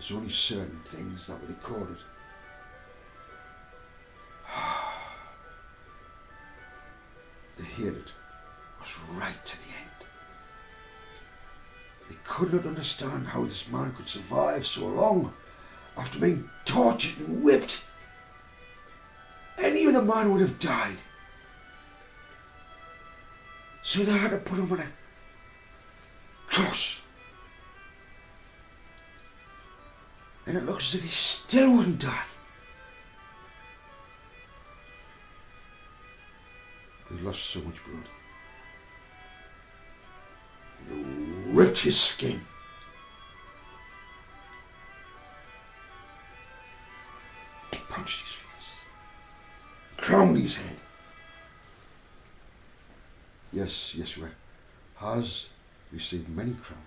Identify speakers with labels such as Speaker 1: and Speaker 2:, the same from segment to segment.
Speaker 1: There's only certain things that were recorded. The hatred was right to the end. They could not understand how this man could survive so long after being tortured and whipped. Any other man would have died. So they had to put him on a cross. And it looks as if he still wouldn't die. But he lost so much blood. He ripped his skin. Punched his face. Crowned his head. Yes, Yeshua has received many crowns.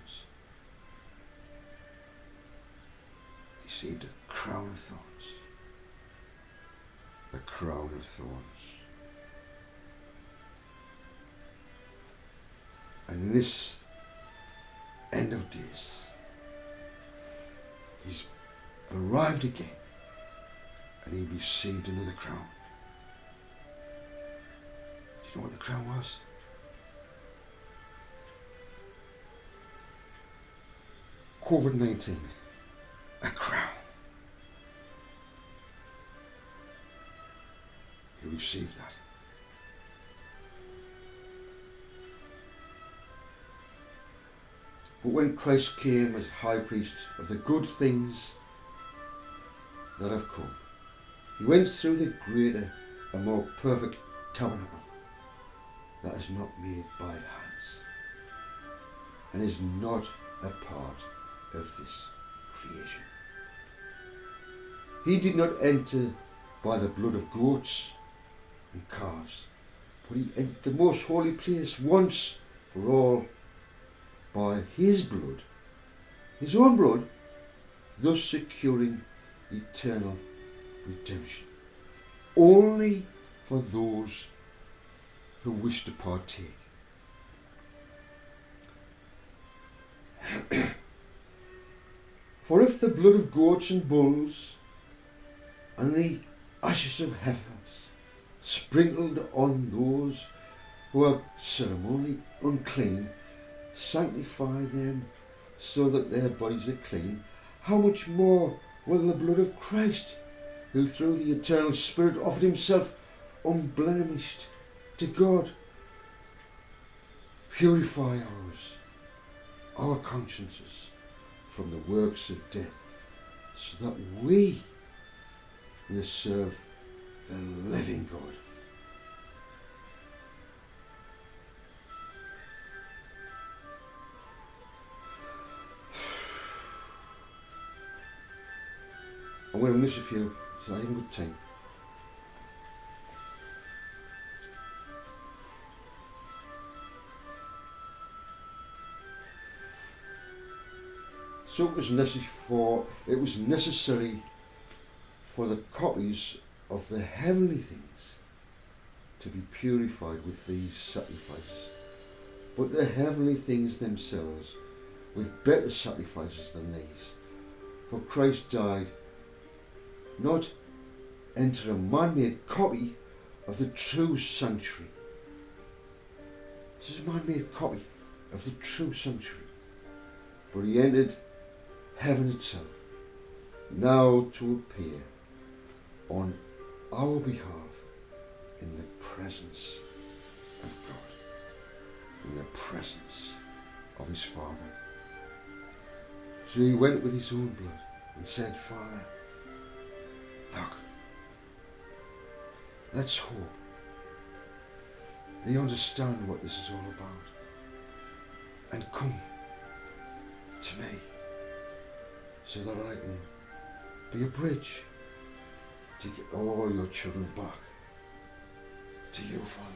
Speaker 1: He received a crown of thorns. A crown of thorns. And in this end of days, he's arrived again and he received another crown. Do you know what the crown was? COVID-19, a crown. He received that. But when Christ came as high priest of the good things that have come, he went through the greater and more perfect tabernacle that is not made by hands and is not a part of this creation. He did not enter by the blood of goats and calves, but he entered the most holy place once for all by his blood, his own blood, thus securing eternal redemption only for those who wish to partake. For if the blood of goats and bulls and the ashes of heifers sprinkled on those who are ceremonially unclean sanctify them so that their bodies are clean, how much more will the blood of Christ, who through the eternal Spirit offered himself unblemished to God, purify our consciences from the works of death, so that we may serve the living God. I'm going to miss a few, so I haven't got time. So it was necessary for the copies of the heavenly things to be purified with these sacrifices, but the heavenly things themselves with better sacrifices than these. For Christ died not enter a man-made copy of the true sanctuary. This is a man-made copy of the true sanctuary, but he entered heaven itself, now to appear on our behalf in the presence of God, in the presence of his Father. So he went with his own blood and said, Father, look, let's hope they understand what this is all about and come to me so that I can be a bridge to get all your children back to you, Father.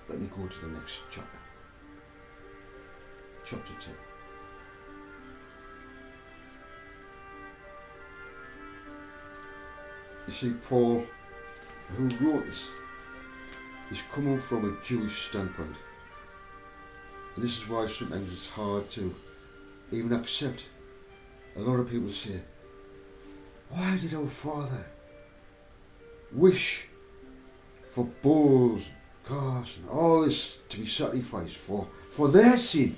Speaker 1: Let me go to the next chapter. Chapter 10. You see, Paul who wrote this is coming from a Jewish standpoint. And this is why sometimes it's hard to even accept. A lot of people say, why did our Father wish for bulls, calves and all this to be sacrificed for their sin?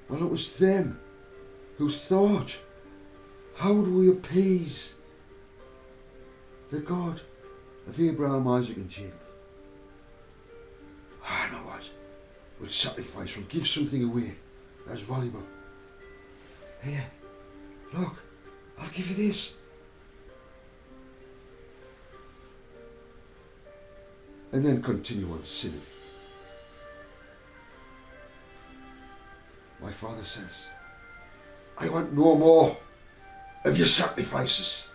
Speaker 1: Well, it was them who thought, how do we appease the God of Abraham, Isaac and Jacob? I know what, we'll sacrifice, we'll give something away that's valuable. Here, look, I'll give you this. And then continue on sinning. My Father says, I want no more of your sacrifices.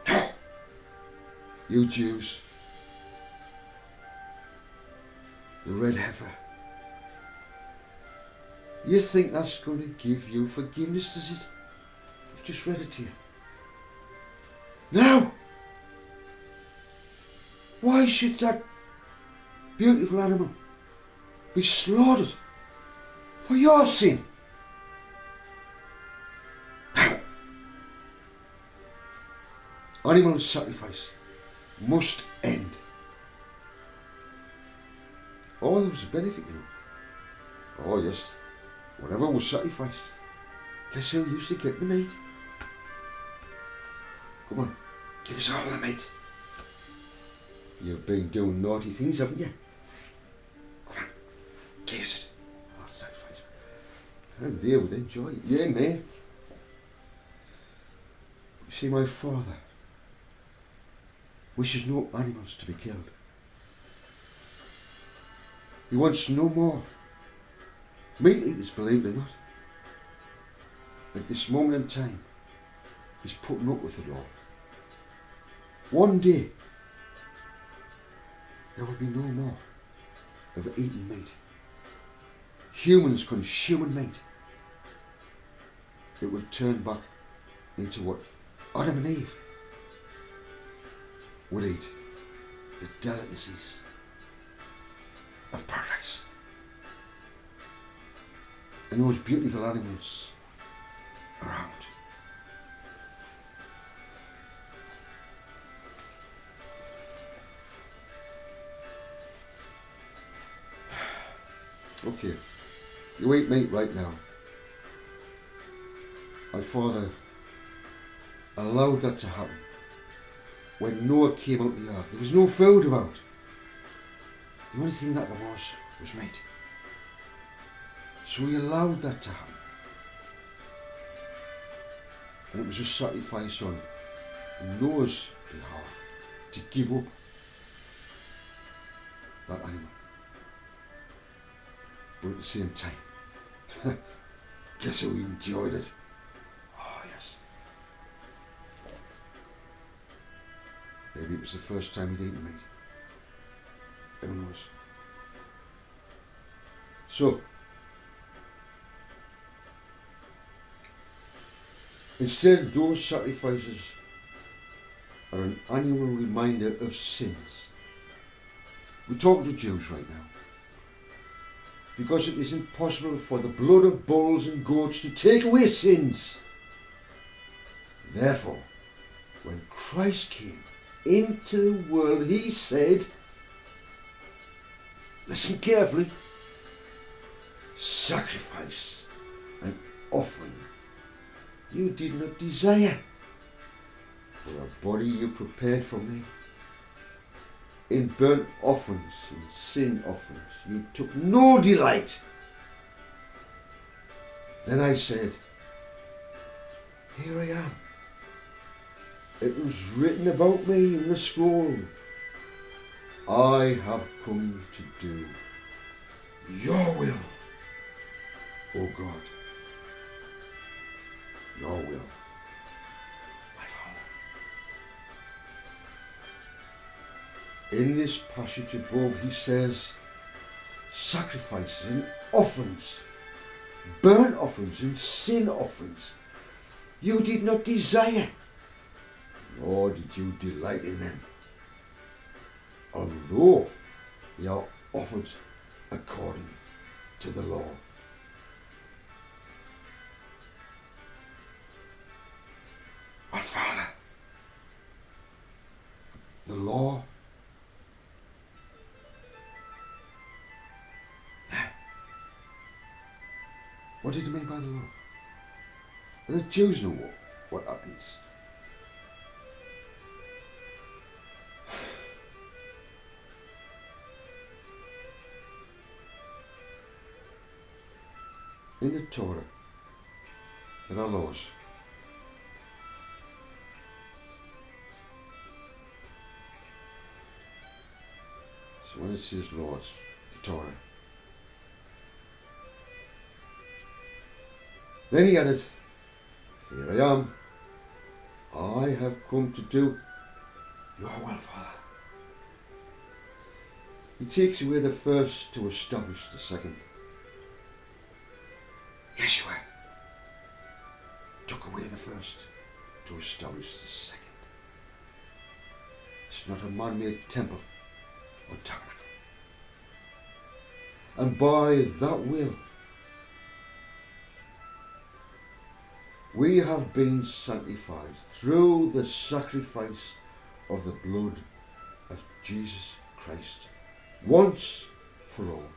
Speaker 1: No. You Jews, the red heifer, you think that's going to give you forgiveness, does it? I've just read it to you. No! Why should that beautiful animal be slaughtered for your sin? No! Animal sacrifice must end. Oh, there was a benefit, you know. Oh yes, whatever was sacrificed. Guess who used to get the meat? Come on, give us all the meat. You've been doing naughty things, haven't you? Come on, give us it. Oh, sacrifice. And they would enjoy it. Yeah, man. You see, my Father wishes no animals to be killed. He wants no more meat eaters, believe it or not. At this moment in time, he's putting up with it all. One day, there will be no more of eating meat. Humans consuming meat. It would turn back into what Adam and Eve would eat. The delicacies of paradise. And those beautiful animals around. Okay, you eat meat right now. My Father allowed that to happen when Noah came out of the ark. There was no food about. The only thing that there was meat. So he allowed that to happen. And it was a sacrifice on Noah's behalf to give up that animal. But at the same time, guess who enjoyed it? Oh yes. Maybe it was the first time he'd eaten meat. Who knows? So, instead, those sacrifices are an annual reminder of sins. We're talking to Jews right now. Because it is impossible for the blood of bulls and goats to take away sins. Therefore, when Christ came into the world, he said, listen carefully, sacrifice and offering you did not desire, for a body you prepared for me. In burnt offerings and sin offerings you took no delight. Then I said, here I am. It was written about me in the scroll. I have come to do your will, O God. Your will, my Father. In this passage above he says, sacrifices and offerings, burnt offerings and sin offerings, you did not desire, nor did you delight in them, although they are offered according to the law. Our Father, the law, what did he mean by the law? The Jews know what that means. In the Torah, there are laws. So when it says laws, the Torah. Then he added, here I am. I have come to do your will, Father. He takes away the first to establish the second. Yeshua took away the first to establish the second. It's not a man-made temple or tabernacle. And by that will, we have been sanctified through the sacrifice of the blood of Jesus Christ, once for all.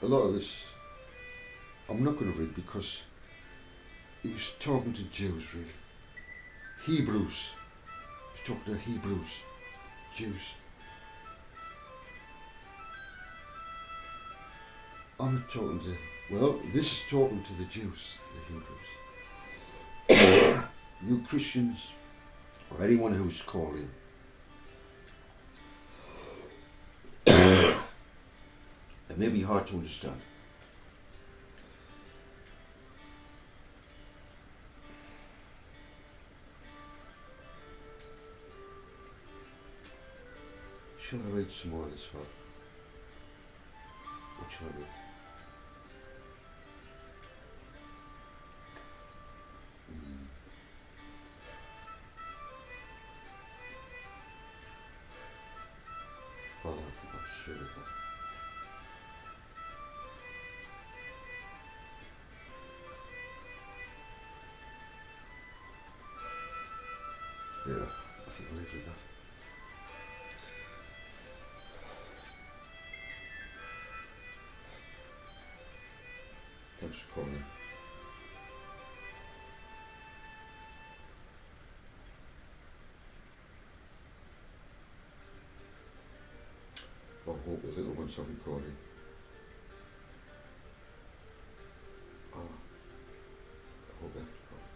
Speaker 1: A lot of this I'm not going to read because he was talking to Jews, really. Hebrews. He was talking to Hebrews, Jews. I'm not talking to, well, this is talking to the Jews, the Hebrews. You Christians, or anyone who's calling, it may be hard to understand. Shall I read some more of this one? What shall I read? Father, I forgot to share with you. Yeah, I think I'll leave it at that. Thanks for calling. I hope the little ones are recording. I hope they're recording.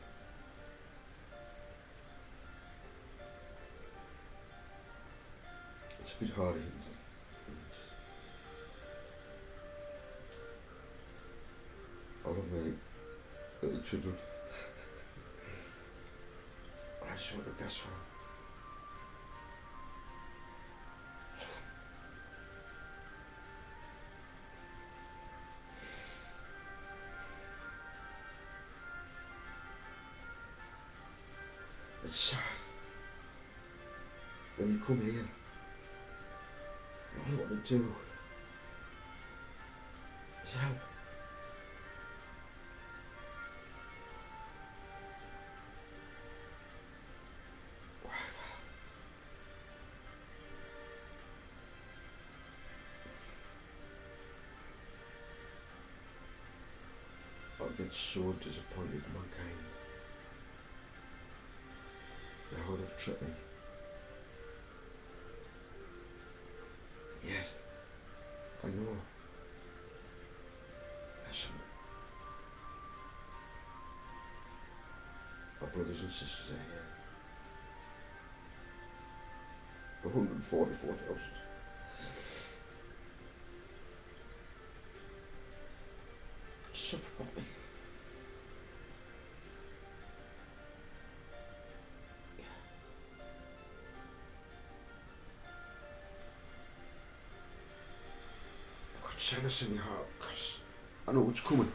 Speaker 1: It's a bit hard, isn't it? I love my little children. And I just want the best for them. It's sad when you come here and all you want to do is help. Why, Father? I get so disappointed in mankind. They would have tricked me. Yet, I know. Listen, our brothers and sisters are here. 144,000. Supper company. I've got sadness in my heart because I know what's coming.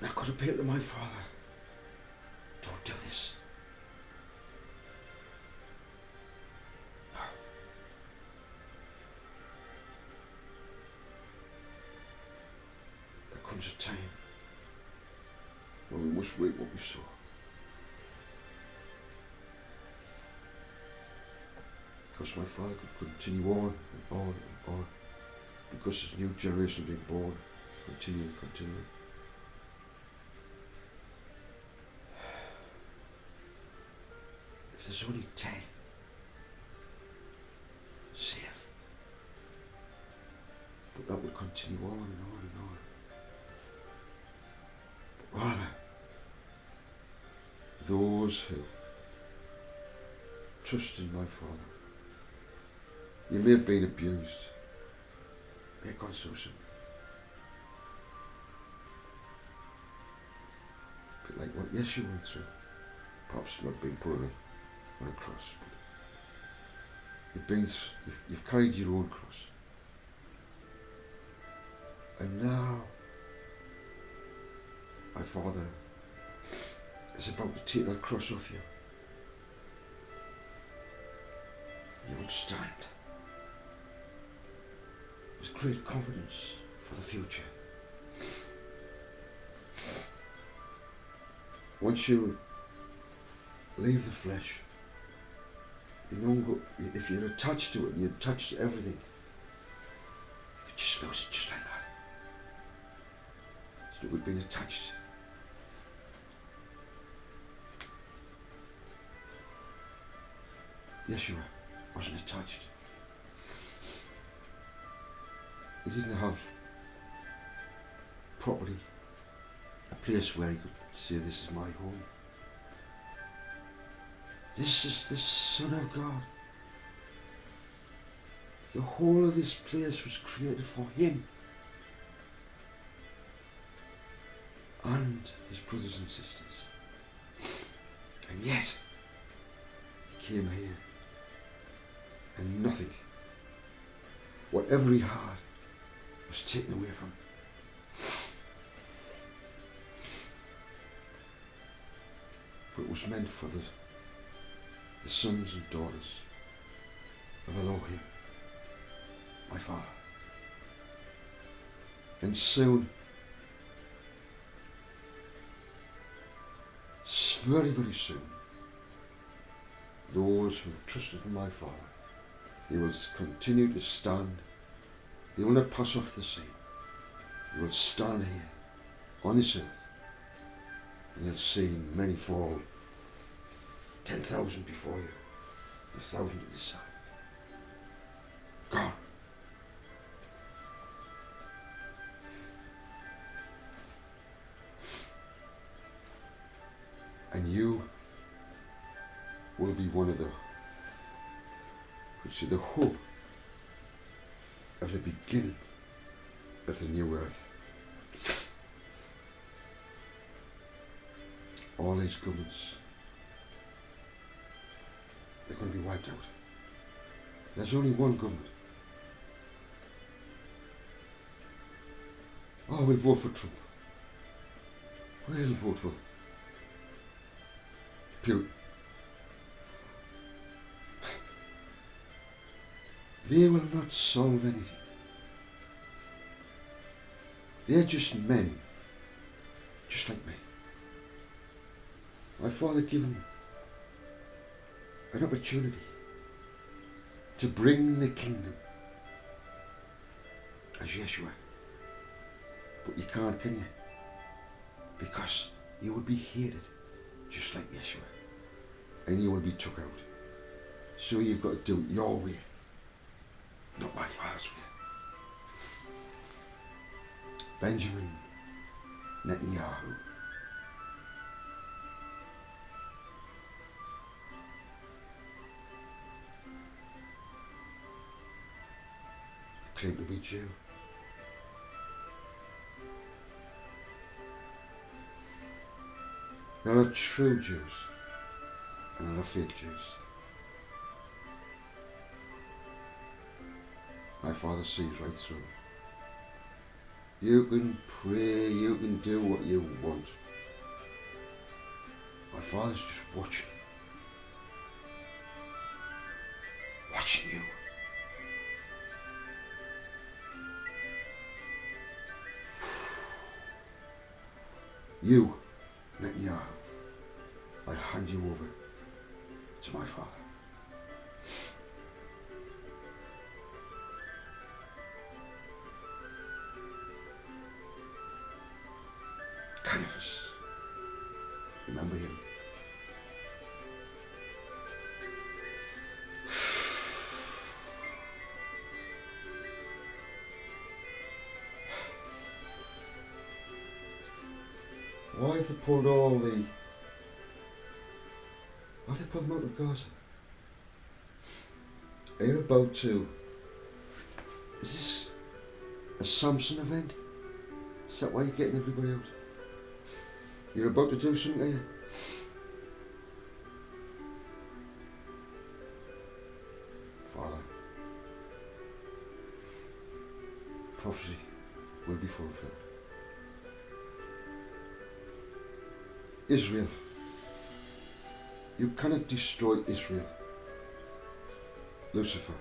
Speaker 1: And I could appeal to my father. Don't do this. No. There comes a time when we must reap what we sow. Because my father could continue on and on and on. Because this new generation being born, continue. If there's only 10, save. But that would continue on and on and on. But rather, those who trust in my Father. You may have been abused. May God so soon. A bit like what Yeshua went through. Perhaps not being put on a cross. You've carried your own cross. And now, my Father is about to take that cross off you. You will stand with great confidence for the future. Once you leave the flesh, you know, if you're attached to it and you're attached to everything, you just lose it just like that. So we've been attached. Yeshua wasn't attached. He didn't have properly a place where he could say, this is my home. This is the Son of God. The whole of this place was created for him and his brothers and sisters. And yet, he came here and nothing, whatever he had, was taken away from him. But it was meant for the sons and daughters of Elohim, my Father. And soon, very, very soon, those who trusted in my Father, they will continue to stand. They will not pass off the sea. They will stand here on this earth, and you'll see many fall, 10,000 before you, 1,000 at this side. Gone. And you will be one of the, could say, the hope of the beginning of the new earth. All these governments, they're going to be wiped out. There's only one government. Oh, we'll vote for Trump. We'll vote for Putin. They will not solve anything. They're just men, just like me. My Father gave them an opportunity to bring the kingdom as Yeshua. But you can't, can you? Because you will be hated just like Yeshua. And you will be took out. So you've got to do it your way, not my Father's way. Benjamin Netanyahu, claim to be Jew. There are true Jews and there are fake Jews. My Father sees right through them. You can pray, you can do what you want. My Father's just watching. Watching you. You, Netanyahu, I hand you over to my Father. Caiaphas, remember him. Why have they put all the... Why have they put them out of Gaza? Are you about to... Is this a Samson event? Is that why you're getting everybody out? You're about to do something, are you? Father, prophecy will be fulfilled. Israel. You cannot destroy Israel. Lucifer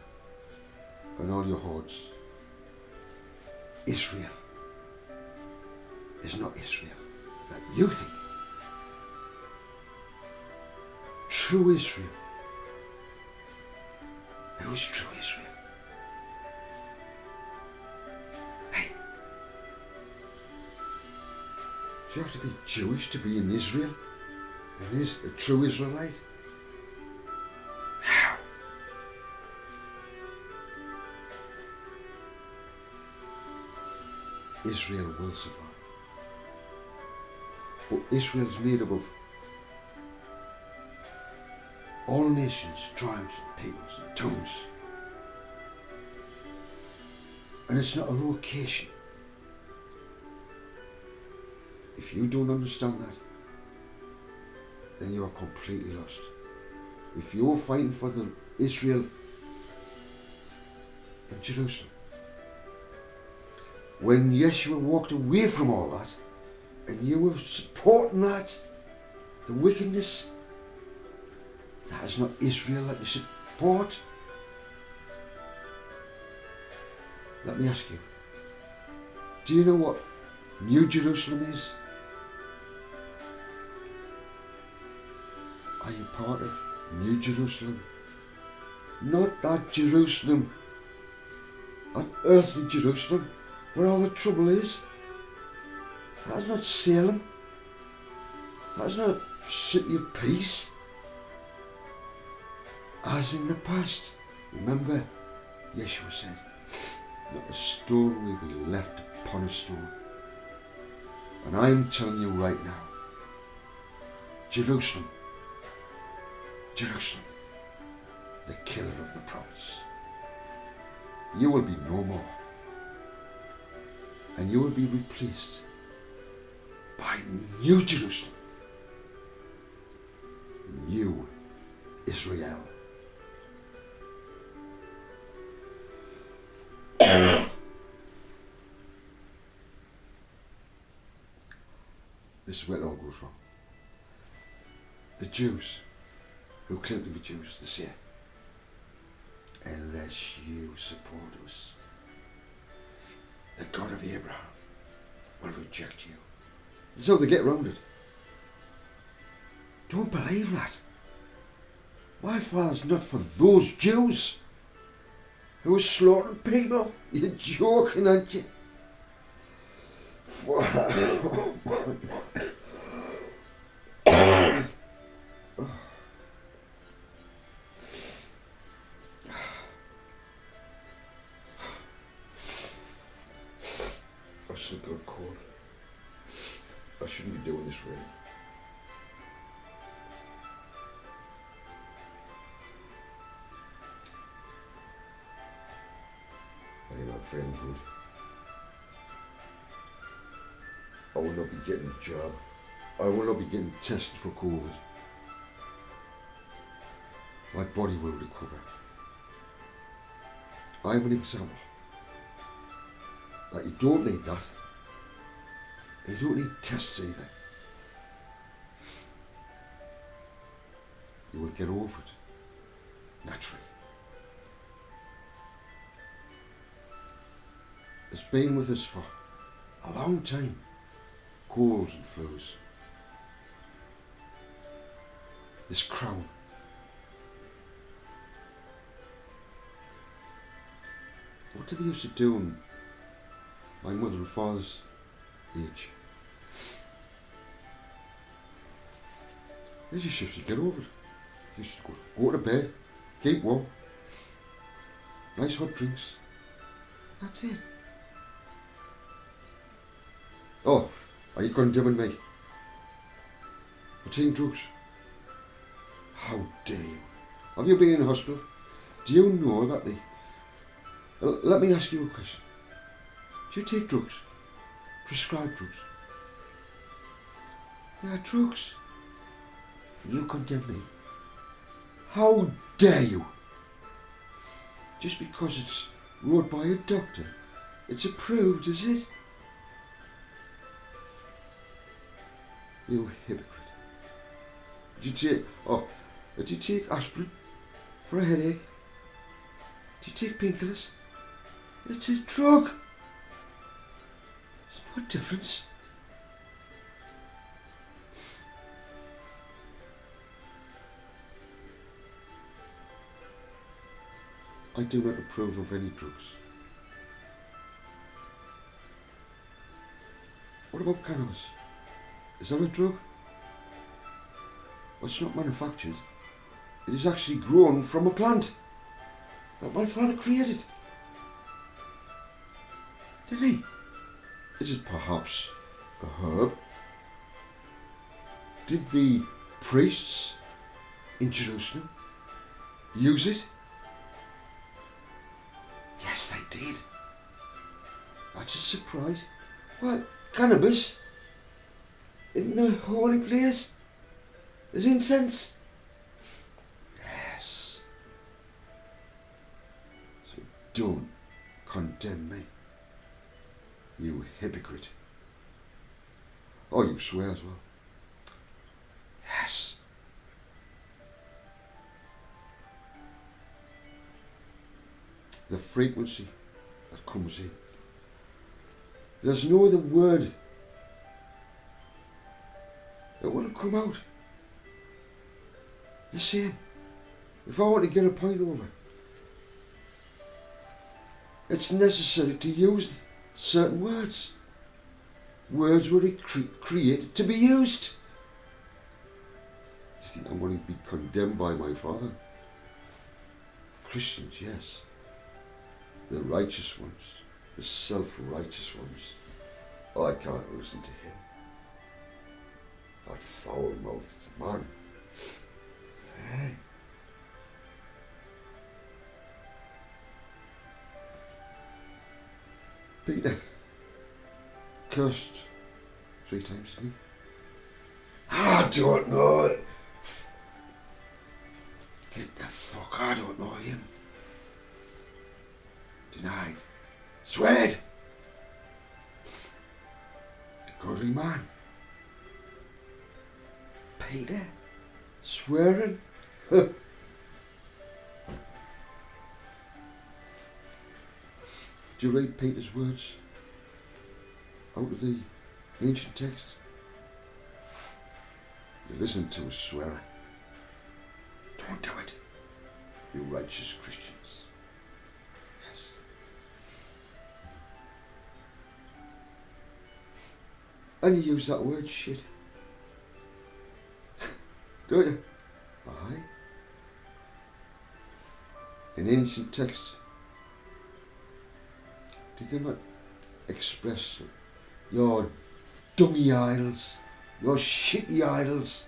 Speaker 1: and all your hordes. Israel is not Israel that you think. True Israel. Who is true Israel? Hey. Do you have to be Jewish to be in Israel? And is a true Israelite? How? Israel will survive. But Israel is made up of all nations, tribes, peoples and tongues. And it's not a location. If you don't understand that, then you are completely lost. If you're fighting for the Israel in Jerusalem, when Yeshua walked away from all that, and you were supporting that, the wickedness, that is not Israel that you support. Let me ask you, do you know what New Jerusalem is? Are you part of New Jerusalem? Not that Jerusalem, that earthly Jerusalem, where all the trouble is. That's not Salem. That's not a city of peace. As in the past, remember, Yeshua said, not a stone will be left upon a stone. And I'm telling you right now, Jerusalem, Jerusalem, the killer of the prophets, you will be no more. And you will be replaced by New Jerusalem, New Israel. This is where it all goes wrong. The Jews who claim to be Jews, they say, unless you support us, the God of Abraham will reject you. This is how they get around it. Don't believe that. My Father's not for those Jews who are slaughtering people. You're joking, aren't you? Oh my God. I've still got a cold. I shouldn't be doing this really. Anyway, feeling good. I will not be getting a job. I will not be getting tested for COVID. My body will recover. I'm an example that you don't need that. You don't need tests either. You will get over it naturally. It's been with us for a long time. Colds and flus. This crown. What did they used to do in my mother and father's age? They just used to get over it. They used to go to bed, keep warm, nice hot drinks. That's it. Oh, are you condemning me for taking drugs? How dare you? Have you been in hospital? Do you know that they... Let me ask you a question. Do you take drugs? Prescribed drugs? Yeah, drugs. You condemn me. How dare you? Just because it's wrote by a doctor, it's approved, is it? You hypocrite. Do you take aspirin for a headache? Do you take painkillers? It's a drug. There's no difference. I do not approve of any drugs. What about cannabis? Is that a drug? Well, it's not manufactured. It is actually grown from a plant that my father created. Did he? Is it perhaps a herb? Did the priests in Jerusalem use it? Yes, they did. That's a surprise. What? Cannabis? In the holy place? There's incense? Yes. So don't condemn me, you hypocrite. Oh, you swear as well. Yes. The frequency that comes in. There's no other word. It wouldn't come out the same. If I want to get a point over, it's necessary to use certain words. Words were created to be used. You think I'm going to be condemned by my father? Christians, yes. The righteous ones, the self-righteous ones. Oh, I can't listen to him. That foul-mouthed man. Hey. Peter cursed 3 times, didn't he? I don't know. Get the fuck, I don't know him. Denied. Sweared. A godly man. Peter swearing. Do you read Peter's words out of the ancient text? You listen to a swearer. Don't do it, you righteous Christians. Yes. And you use that word shit. Don't you? Aye. In ancient texts, did they not express your dummy idols, your shitty idols?